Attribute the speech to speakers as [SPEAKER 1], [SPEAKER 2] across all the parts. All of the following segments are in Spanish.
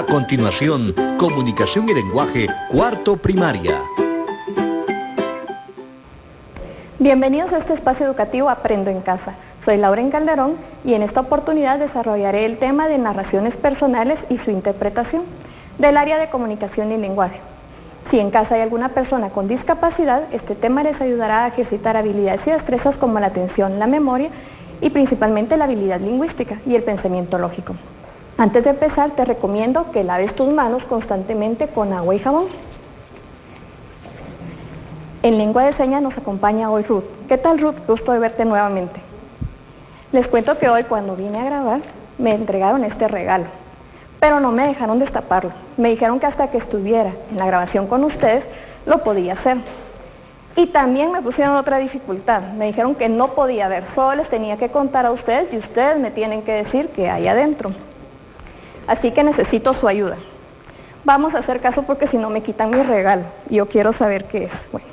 [SPEAKER 1] A continuación, comunicación y lenguaje, cuarto primaria.
[SPEAKER 2] Bienvenidos a este espacio educativo Aprendo en Casa. Soy Lauren Calderón y en esta oportunidad desarrollaré el tema de narraciones personales y su interpretación del área de comunicación y lenguaje. Si en casa hay alguna persona con discapacidad, este tema les ayudará a ejercitar habilidades y destrezas como la atención, la memoria y principalmente la habilidad lingüística y el pensamiento lógico. Antes de empezar, te recomiendo que laves tus manos constantemente con agua y jabón. En lengua de señas nos acompaña hoy Ruth. ¿Qué tal, Ruth? Gusto de verte nuevamente. Les cuento que hoy cuando vine a grabar me entregaron este regalo, pero no me dejaron destaparlo. Me dijeron que hasta que estuviera en la grabación con ustedes lo podía hacer. Y también me pusieron otra dificultad. Me dijeron que no podía ver, solo les tenía que contar a ustedes y ustedes me tienen que decir qué hay adentro. Así que necesito su ayuda. Vamos a hacer caso porque si no me quitan mi regalo. Yo quiero saber qué es. Bueno,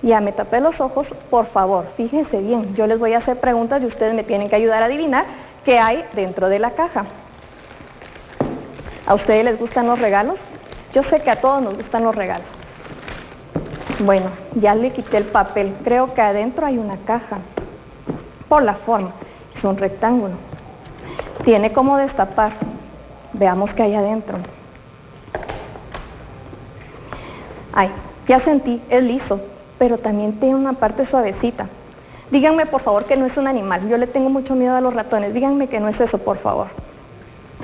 [SPEAKER 2] ya me tapé los ojos, por favor, fíjense bien. Yo les voy a hacer preguntas y ustedes me tienen que ayudar a adivinar qué hay dentro de la caja. ¿A ustedes les gustan los regalos? Yo sé que a todos nos gustan los regalos. Bueno, ya le quité el papel. Creo que adentro hay una caja. Por la forma, es un rectángulo. Tiene como destapar. Veamos qué hay adentro. Ay, ya sentí, es liso, pero también tiene una parte suavecita. Díganme por favor que no es un animal. Yo le tengo mucho miedo a los ratones. Díganme que no es eso, por favor.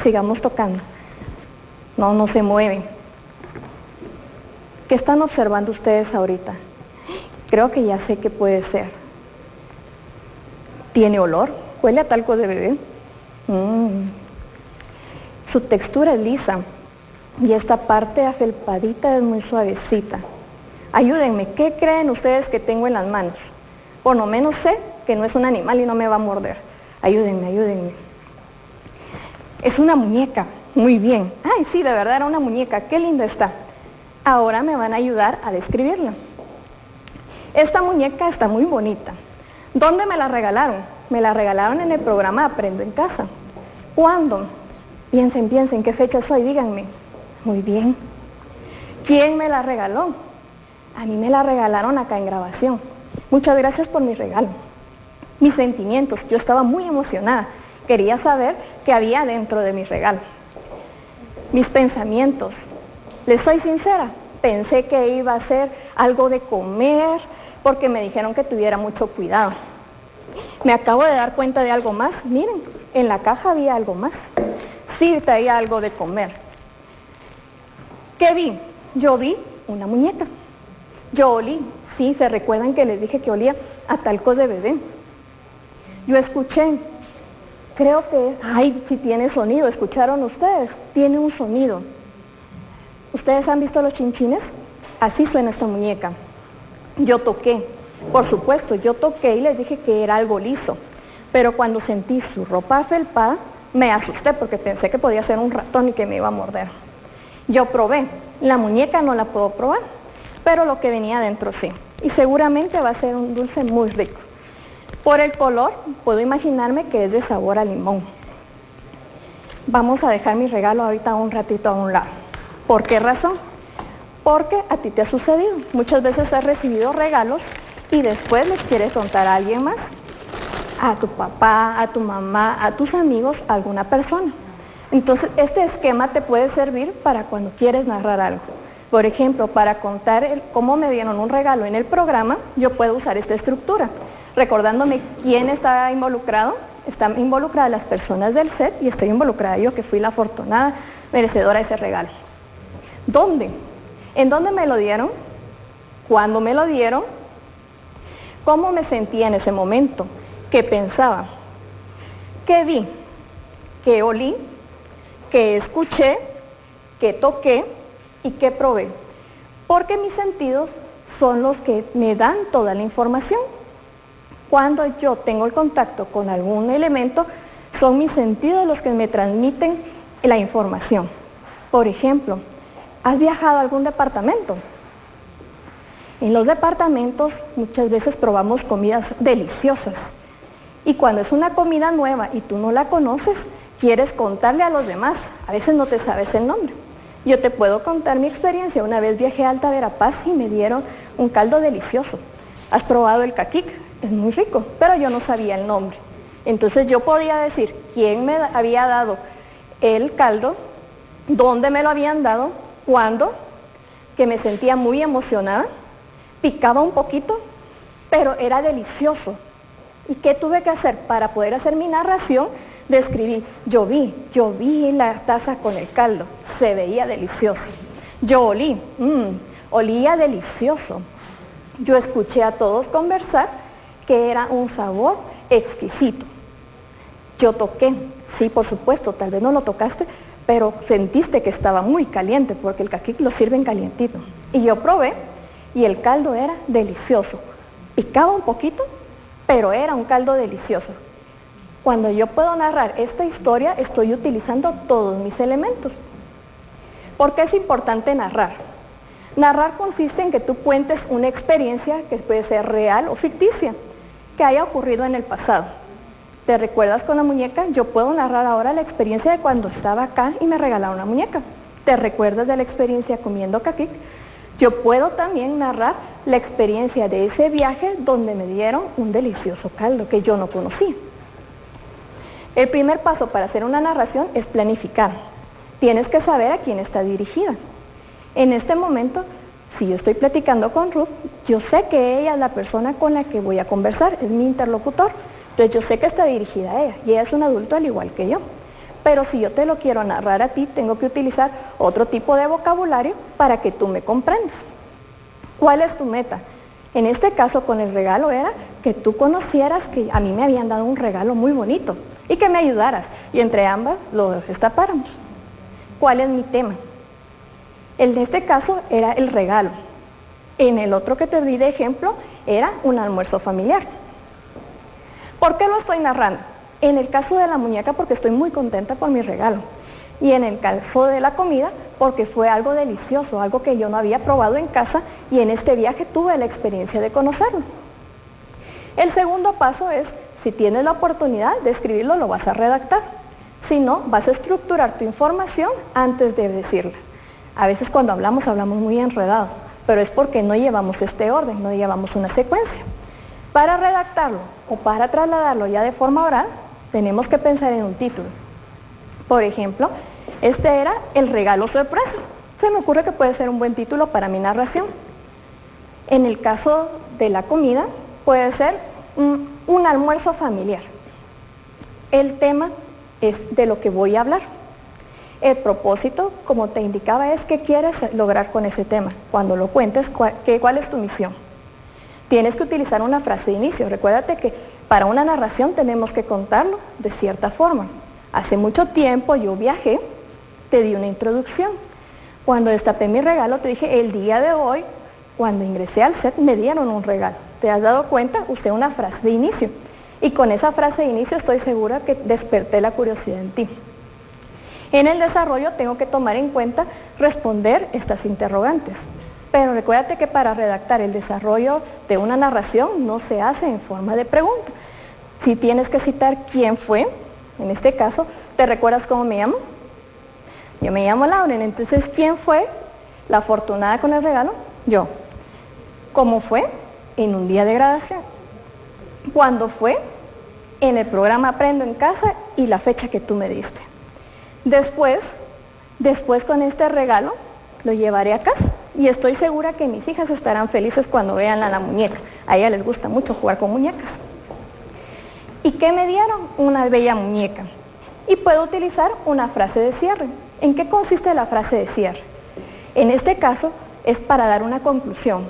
[SPEAKER 2] Sigamos tocando. No, no se mueve. ¿Qué están observando ustedes ahorita? Creo que ya sé qué puede ser. ¿Tiene olor? ¿Huele a talco de bebé? Su textura es lisa y esta parte afelpadita es muy suavecita. Ayúdenme, ¿qué creen ustedes que tengo en las manos? Por lo menos sé que no es un animal y no me va a morder. Ayúdenme, ayúdenme. Es una muñeca. Muy bien. Ay, sí, de verdad era una muñeca. Qué linda está. Ahora me van a ayudar a describirla. Esta muñeca está muy bonita. ¿Dónde me la regalaron? Me la regalaron en el programa Aprendo en Casa. ¿Cuándo? Piensen, piensen, ¿qué fecha soy? Díganme. Muy bien. ¿Quién me la regaló? A mí me la regalaron acá en grabación. Muchas gracias por mi regalo. Mis sentimientos, yo estaba muy emocionada. Quería saber qué había dentro de mi regalo. Mis pensamientos. Les soy sincera, pensé que iba a ser algo de comer, porque me dijeron que tuviera mucho cuidado. Me acabo de dar cuenta de algo más. Miren, en la caja había algo más. Sí, traía algo de comer. ¿Qué vi? Yo vi una muñeca. Yo olí. Sí, ¿se recuerdan que les dije que olía a talco de bebé? Yo escuché. Creo que, ay, sí tiene sonido. ¿Escucharon ustedes? Tiene un sonido. ¿Ustedes han visto los chinchines? Así suena esta muñeca. Yo toqué. Por supuesto, yo toqué y les dije que era algo liso. Pero cuando sentí su ropa afelpada, me asusté porque pensé que podía ser un ratón y que me iba a morder. Yo probé. La muñeca no la puedo probar, pero lo que venía adentro sí. Y seguramente va a ser un dulce muy rico. Por el color, puedo imaginarme que es de sabor a limón. Vamos a dejar mi regalo ahorita un ratito a un lado. ¿Por qué razón? Porque a ti te ha sucedido. Muchas veces has recibido regalos y después les quieres contar a alguien más. A tu papá, a tu mamá, a tus amigos, a alguna persona. Entonces, este esquema te puede servir para cuando quieres narrar algo. Por ejemplo, para contar cómo me dieron un regalo en el programa, yo puedo usar esta estructura, recordándome quién está involucrado. Están involucradas las personas del set y estoy involucrada yo, que fui la afortunada merecedora de ese regalo. ¿Dónde? ¿En dónde me lo dieron? ¿Cuándo me lo dieron? ¿Cómo me sentía en ese momento? ¿Qué pensaba? ¿Qué vi? ¿Qué olí? ¿Qué escuché? ¿Qué toqué? ¿Y qué probé? Porque mis sentidos son los que me dan toda la información. Cuando yo tengo el contacto con algún elemento, son mis sentidos los que me transmiten la información. Por ejemplo, ¿has viajado a algún departamento? En los departamentos muchas veces probamos comidas deliciosas. Y cuando es una comida nueva y tú no la conoces, quieres contarle a los demás, a veces no te sabes el nombre. Yo te puedo contar mi experiencia. Una vez viajé a Alta Verapaz y me dieron un caldo delicioso. ¿Has probado el caquic? Es muy rico, pero yo no sabía el nombre. Entonces yo podía decir quién me había dado el caldo, dónde me lo habían dado, cuándo, que me sentía muy emocionada, picaba un poquito, pero era delicioso. ¿Y qué tuve que hacer para poder hacer mi narración? Describí, yo vi la taza con el caldo, se veía delicioso. Yo olí, olía delicioso. Yo escuché a todos conversar que era un sabor exquisito. Yo toqué, sí, por supuesto, tal vez no lo tocaste, pero sentiste que estaba muy caliente, porque el caquic lo sirven calientito. Y yo probé, y el caldo era delicioso. Picaba un poquito, pero era un caldo delicioso. Cuando yo puedo narrar esta historia, estoy utilizando todos mis elementos. ¿Por qué es importante narrar? Narrar consiste en que tú cuentes una experiencia que puede ser real o ficticia, que haya ocurrido en el pasado. ¿Te recuerdas con la muñeca? Yo puedo narrar ahora la experiencia de cuando estaba acá y me regalaron una muñeca. ¿Te recuerdas de la experiencia comiendo caquic? Yo puedo también narrar la experiencia de ese viaje donde me dieron un delicioso caldo que yo no conocía. El primer paso para hacer una narración es planificar. Tienes que saber a quién está dirigida. En este momento, si yo estoy platicando con Ruth, yo sé que ella es la persona con la que voy a conversar, es mi interlocutor. Entonces yo sé que está dirigida a ella y ella es un adulto al igual que yo. Pero si yo te lo quiero narrar a ti, tengo que utilizar otro tipo de vocabulario para que tú me comprendas. ¿Cuál es tu meta? En este caso con el regalo era que tú conocieras que a mí me habían dado un regalo muy bonito y que me ayudaras y entre ambas lo destapáramos. ¿Cuál es mi tema? En este caso era el regalo. En el otro que te di de ejemplo era un almuerzo familiar. ¿Por qué lo estoy narrando? En el caso de la muñeca porque estoy muy contenta por mi regalo. Y en el caso de la comida porque fue algo delicioso, algo que yo no había probado en casa y en este viaje tuve la experiencia de conocerlo. El segundo paso es, si tienes la oportunidad de escribirlo, lo vas a redactar. Si no, vas a estructurar tu información antes de decirla. A veces cuando hablamos muy enredados, pero es porque no llevamos este orden, no llevamos una secuencia. Para redactarlo o para trasladarlo ya de forma oral, tenemos que pensar en un título. Por ejemplo, este era el regalo sorpresa. Se me ocurre que puede ser un buen título para mi narración. En el caso de la comida, puede ser un almuerzo familiar. El tema es de lo que voy a hablar. El propósito, como te indicaba, es qué quieres lograr con ese tema. Cuando lo cuentes, ¿cuál es tu misión? Tienes que utilizar una frase de inicio. Recuérdate que para una narración tenemos que contarlo de cierta forma. Hace mucho tiempo yo viajé, te di una introducción. Cuando destapé mi regalo te dije, el día de hoy, cuando ingresé al set, me dieron un regalo. ¿Te has dado cuenta? Usé una frase de inicio. Y con esa frase de inicio estoy segura que desperté la curiosidad en ti. En el desarrollo tengo que tomar en cuenta responder estas interrogantes. Pero recuérdate que para redactar el desarrollo de una narración no se hace en forma de pregunta. Si tienes que citar quién fue, en este caso, ¿te recuerdas cómo me llamo? Yo me llamo Lauren, entonces ¿quién fue la afortunada con el regalo? Yo. ¿Cómo fue? En un día de graduación. ¿Cuándo fue? En el programa Aprendo en Casa y la fecha que tú me diste. Después con este regalo, lo llevaré a casa y estoy segura que mis hijas estarán felices cuando vean a la muñeca. A ellas les gusta mucho jugar con muñecas. ¿Y qué me dieron? Una bella muñeca. Y puedo utilizar una frase de cierre. ¿En qué consiste la frase de cierre? En este caso es para dar una conclusión.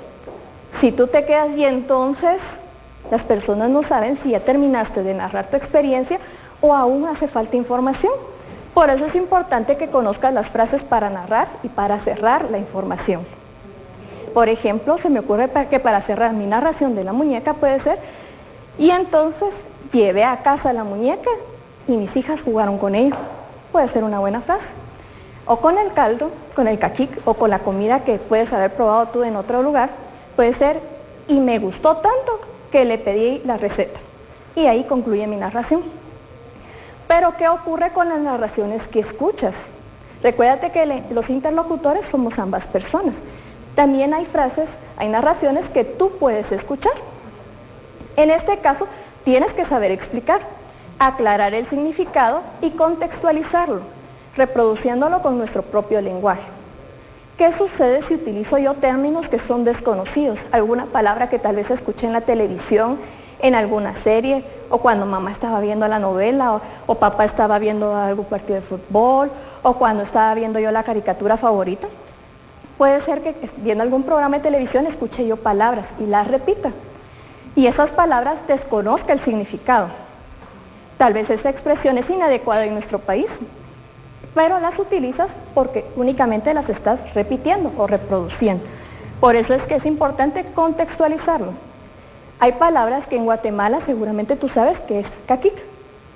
[SPEAKER 2] Si tú te quedas y entonces las personas no saben si ya terminaste de narrar tu experiencia o aún hace falta información. Por eso es importante que conozcas las frases para narrar y para cerrar la información. Por ejemplo, se me ocurre que para cerrar mi narración de la muñeca puede ser, y entonces llevé a casa la muñeca y mis hijas jugaron con ella. Puede ser una buena frase. O con el caldo, con el caquic o con la comida que puedes haber probado tú en otro lugar, puede ser, y me gustó tanto que le pedí la receta. Y ahí concluye mi narración. Pero ¿qué ocurre con las narraciones que escuchas? Recuérdate que los interlocutores somos ambas personas. También hay frases, hay narraciones que tú puedes escuchar. En este caso, tienes que saber explicar, aclarar el significado y contextualizarlo, reproduciéndolo con nuestro propio lenguaje. ¿Qué sucede si utilizo yo términos que son desconocidos? Alguna palabra que tal vez escuché en la televisión, en alguna serie, o cuando mamá estaba viendo la novela, o papá estaba viendo algún partido de fútbol, o cuando estaba viendo yo la caricatura favorita. Puede ser que viendo algún programa de televisión escuche yo palabras y las repita. Y esas palabras desconozca el significado. Tal vez esa expresión es inadecuada en nuestro país, pero las utilizas porque únicamente las estás repitiendo o reproduciendo. Por eso es que es importante contextualizarlo. Hay palabras que en Guatemala seguramente tú sabes que es caquic,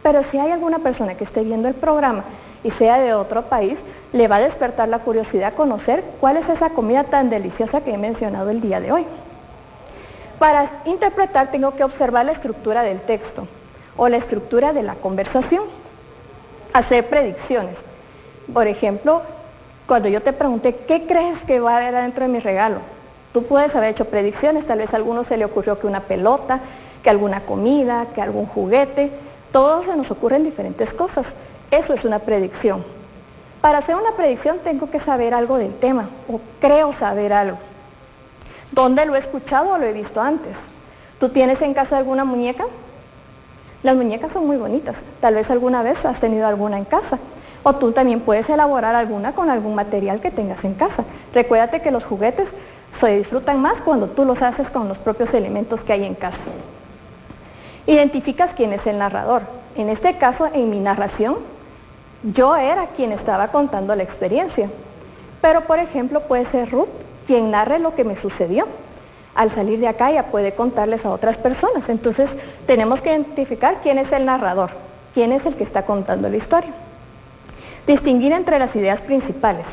[SPEAKER 2] pero si hay alguna persona que esté viendo el programa y sea de otro país, le va a despertar la curiosidad a conocer cuál es esa comida tan deliciosa que he mencionado el día de hoy. Para interpretar tengo que observar la estructura del texto o la estructura de la conversación, hacer predicciones. Por ejemplo, cuando yo te pregunté, ¿qué crees que va a haber adentro de mi regalo? Tú puedes haber hecho predicciones, tal vez a alguno se le ocurrió que una pelota, que alguna comida, que algún juguete, todos se nos ocurren diferentes cosas. Eso es una predicción. Para hacer una predicción tengo que saber algo del tema, o creo saber algo. ¿Dónde lo he escuchado o lo he visto antes? ¿Tú tienes en casa alguna muñeca? Las muñecas son muy bonitas, tal vez alguna vez has tenido alguna en casa. O tú también puedes elaborar alguna con algún material que tengas en casa. Recuérdate que los juguetes se disfrutan más cuando tú los haces con los propios elementos que hay en casa. Identificas quién es el narrador. En este caso, en mi narración, yo era quien estaba contando la experiencia. Pero, por ejemplo, puede ser Ruth quien narre lo que me sucedió. Al salir de acá ya puede contarles a otras personas. Entonces, tenemos que identificar quién es el narrador, quién es el que está contando la historia. Distinguir entre las ideas principales.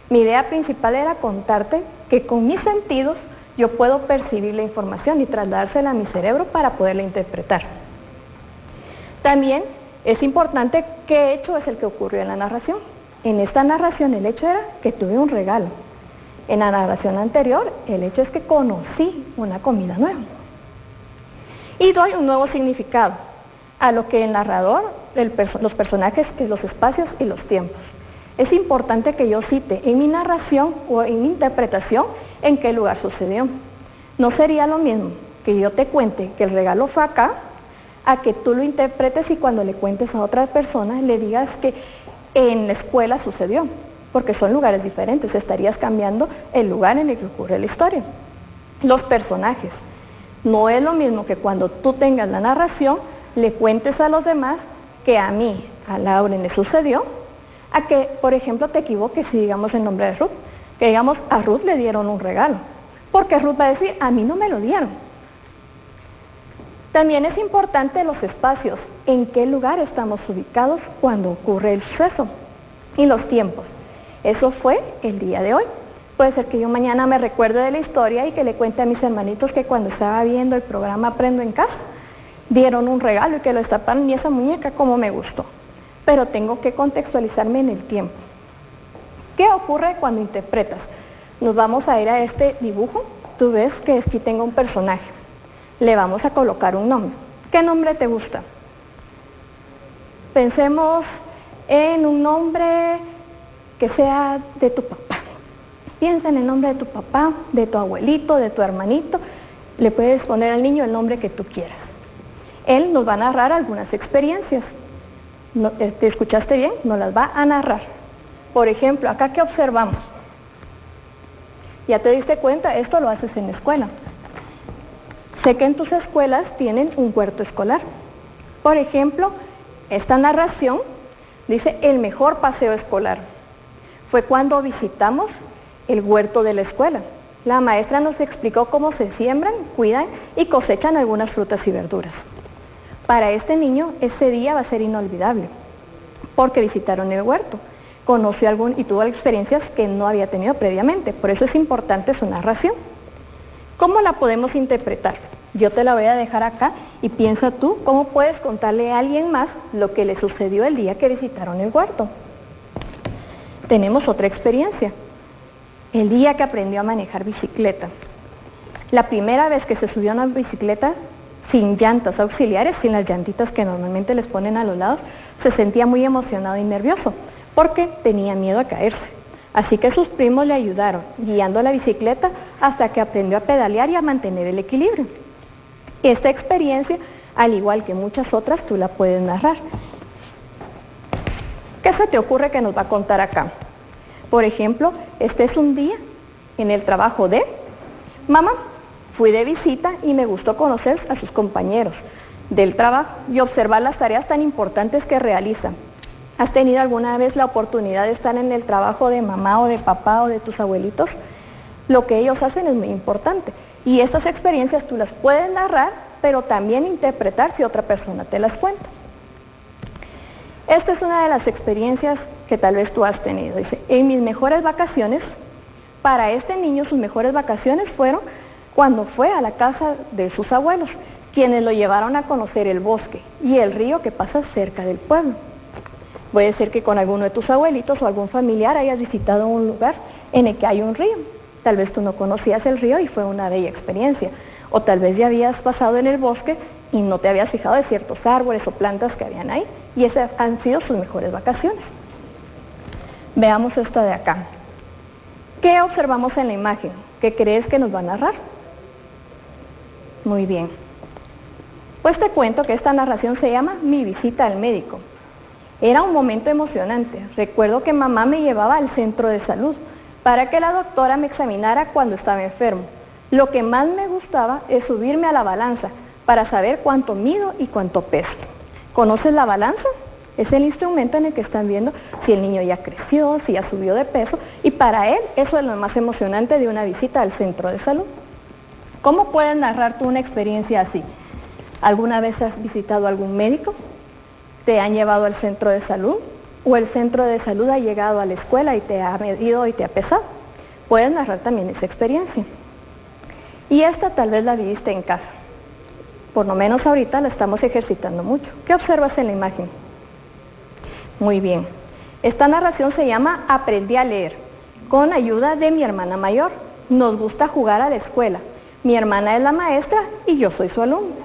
[SPEAKER 2] Mi idea principal era contarte que con mis sentidos yo puedo percibir la información y trasladársela a mi cerebro para poderla interpretar. También es importante qué hecho es el que ocurrió en la narración. En esta narración el hecho era que tuve un regalo. En la narración anterior el hecho es que conocí una comida nueva. Y doy un nuevo significado a lo que el narrador, los personajes, los espacios y los tiempos. Es importante que yo cite en mi narración o en mi interpretación en qué lugar sucedió. No sería lo mismo que yo te cuente que el regalo fue acá, a que tú lo interpretes y cuando le cuentes a otras personas le digas que en la escuela sucedió, porque son lugares diferentes, estarías cambiando el lugar en el que ocurre la historia. Los personajes. No es lo mismo que cuando tú tengas la narración, le cuentes a los demás que a mí, a Lauren le sucedió, a que, por ejemplo, te equivoques si digamos el nombre de Ruth, que digamos a Ruth le dieron un regalo, porque Ruth va a decir, a mí no me lo dieron. También es importante los espacios, en qué lugar estamos ubicados cuando ocurre el suceso, y los tiempos. Eso fue el día de hoy. Puede ser que yo mañana me recuerde de la historia y que le cuente a mis hermanitos que cuando estaba viendo el programa Aprendo en Casa, dieron un regalo y que lo destaparon y esa muñeca como me gustó. Pero tengo que contextualizarme en el tiempo. ¿Qué ocurre cuando interpretas? Nos vamos a ir a este dibujo. Tú ves que aquí tengo un personaje. Le vamos a colocar un nombre. ¿Qué nombre te gusta? Pensemos en un nombre que sea de tu papá. Piensa en el nombre de tu papá, de tu abuelito, de tu hermanito. Le puedes poner al niño el nombre que tú quieras. Él nos va a narrar algunas experiencias. ¿Te escuchaste bien? Nos las va a narrar. Por ejemplo, acá ¿qué observamos? Ya te diste cuenta, esto lo haces en la escuela. Sé que en tus escuelas tienen un huerto escolar. Por ejemplo, esta narración dice el mejor paseo escolar. Fue cuando visitamos el huerto de la escuela. La maestra nos explicó cómo se siembran, cuidan y cosechan algunas frutas y verduras. Para este niño, ese día va a ser inolvidable, porque visitaron el huerto, conoció y tuvo experiencias que no había tenido previamente. Por eso es importante su narración. ¿Cómo la podemos interpretar? Yo te la voy a dejar acá y piensa tú cómo puedes contarle a alguien más lo que le sucedió el día que visitaron el huerto. Tenemos otra experiencia. El día que aprendió a manejar bicicleta. La primera vez que se subió a una bicicleta sin llantas auxiliares, sin las llantitas que normalmente les ponen a los lados, se sentía muy emocionado y nervioso porque tenía miedo a caerse. Así que sus primos le ayudaron, guiando la bicicleta hasta que aprendió a pedalear y a mantener el equilibrio. Esta experiencia, al igual que muchas otras, tú la puedes narrar. ¿Qué se te ocurre que nos va a contar acá? Por ejemplo, este es un día en el trabajo de mamá. Fui de visita y me gustó conocer a sus compañeros del trabajo y observar las tareas tan importantes que realizan. ¿Has tenido alguna vez la oportunidad de estar en el trabajo de mamá o de papá o de tus abuelitos? Lo que ellos hacen es muy importante. Y estas experiencias tú las puedes narrar, pero también interpretar si otra persona te las cuenta. Esta es una de las experiencias que tal vez tú has tenido. Dice, en mis mejores vacaciones, para este niño sus mejores vacaciones fueron cuando fue a la casa de sus abuelos, quienes lo llevaron a conocer el bosque y el río que pasa cerca del pueblo. Puede ser que con alguno de tus abuelitos o algún familiar hayas visitado un lugar en el que hay un río. Tal vez tú no conocías el río y fue una bella experiencia. O tal vez ya habías pasado en el bosque y no te habías fijado de ciertos árboles o plantas que habían ahí. Y esas han sido sus mejores vacaciones. Veamos esta de acá. ¿Qué observamos en la imagen? ¿Qué crees que nos va a narrar? Muy bien. Pues te cuento que esta narración se llama Mi visita al médico. Era un momento emocionante. Recuerdo que mamá me llevaba al centro de salud para que la doctora me examinara cuando estaba enfermo. Lo que más me gustaba es subirme a la balanza para saber cuánto mido y cuánto peso. ¿Conoces la balanza? Es el instrumento en el que están viendo si el niño ya creció, si ya subió de peso, y para él eso es lo más emocionante de una visita al centro de salud. ¿Cómo puedes narrar tú una experiencia así? ¿Alguna vez has visitado a algún médico? ¿Te han llevado al centro de salud? ¿O el centro de salud ha llegado a la escuela y te ha medido y te ha pesado? Puedes narrar también esa experiencia. Y esta tal vez la viviste en casa. Por lo menos ahorita la estamos ejercitando mucho. ¿Qué observas en la imagen? Muy bien. Esta narración se llama Aprendí a leer, con ayuda de mi hermana mayor. Nos gusta jugar a la escuela. Mi hermana es la maestra y yo soy su alumno.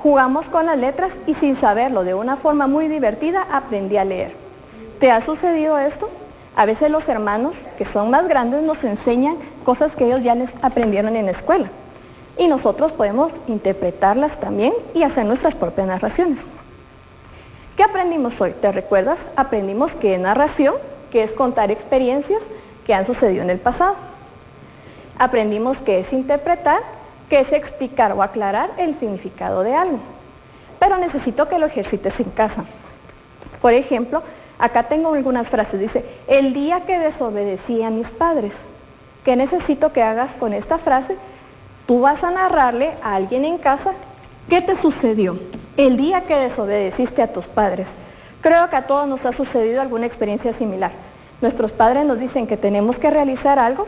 [SPEAKER 2] Jugamos con las letras y sin saberlo, de una forma muy divertida, aprendí a leer. ¿Te ha sucedido esto? A veces los hermanos, que son más grandes, nos enseñan cosas que ellos ya les aprendieron en la escuela. Y nosotros podemos interpretarlas también y hacer nuestras propias narraciones. ¿Qué aprendimos hoy? ¿Te recuerdas? Aprendimos que es narración, que es contar experiencias que han sucedido en el pasado. Aprendimos que es interpretar, que es explicar o aclarar el significado de algo. Pero necesito que lo ejercites en casa. Por ejemplo, acá tengo algunas frases. Dice, el día que desobedecí a mis padres. ¿Qué necesito que hagas con esta frase? Tú vas a narrarle a alguien en casa qué te sucedió el día que desobedeciste a tus padres. Creo que a todos nos ha sucedido alguna experiencia similar. Nuestros padres nos dicen que tenemos que realizar algo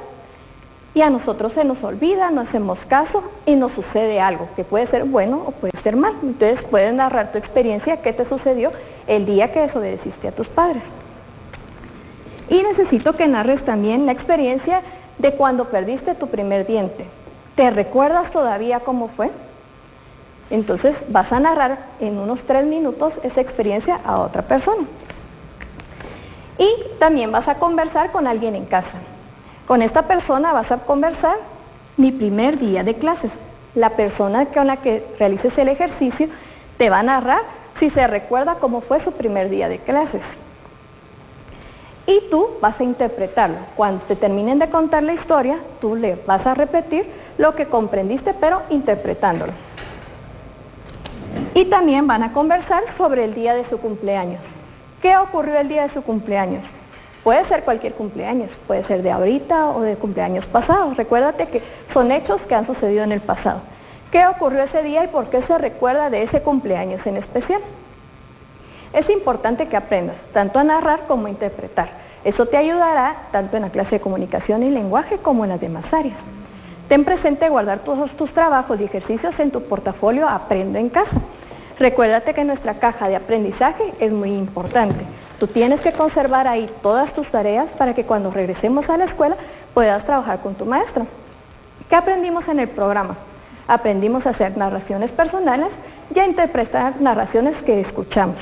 [SPEAKER 2] y a nosotros se nos olvida, no hacemos caso y nos sucede algo que puede ser bueno o puede ser mal. Entonces puedes narrar tu experiencia, qué te sucedió el día que desobedeciste a tus padres. Y necesito que narres también la experiencia de cuando perdiste tu primer diente. ¿Te recuerdas todavía cómo fue? Entonces vas a narrar en unos 3 minutos esa experiencia a otra persona. Y también vas a conversar con alguien en casa. Con esta persona vas a conversar mi primer día de clases. La persona con la que realices el ejercicio te va a narrar si se recuerda cómo fue su primer día de clases. Y tú vas a interpretarlo. Cuando te terminen de contar la historia, tú le vas a repetir lo que comprendiste, pero interpretándolo. Y también van a conversar sobre el día de su cumpleaños. ¿Qué ocurrió el día de su cumpleaños? Puede ser cualquier cumpleaños, puede ser de ahorita o de cumpleaños pasados. Recuérdate que son hechos que han sucedido en el pasado. ¿Qué ocurrió ese día y por qué se recuerda de ese cumpleaños en especial? Es importante que aprendas tanto a narrar como a interpretar. Eso te ayudará tanto en la clase de comunicación y lenguaje como en las demás áreas. Ten presente guardar todos tus trabajos y ejercicios en tu portafolio Aprendo en Casa. Recuérdate que nuestra caja de aprendizaje es muy importante. Tú tienes que conservar ahí todas tus tareas para que cuando regresemos a la escuela puedas trabajar con tu maestra. ¿Qué aprendimos en el programa? Aprendimos a hacer narraciones personales y a interpretar narraciones que escuchamos.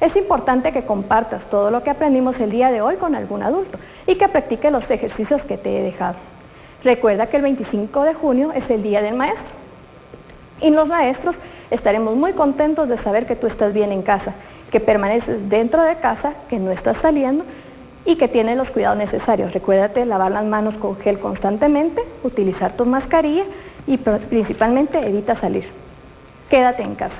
[SPEAKER 2] Es importante que compartas todo lo que aprendimos el día de hoy con algún adulto y que practiques los ejercicios que te he dejado. Recuerda que el 25 de junio es el Día del Maestro. Y los maestros estaremos muy contentos de saber que tú estás bien en casa, que permaneces dentro de casa, que no estás saliendo y que tienes los cuidados necesarios. Recuérdate lavar las manos con gel constantemente, utilizar tu mascarilla y principalmente evita salir. Quédate en casa.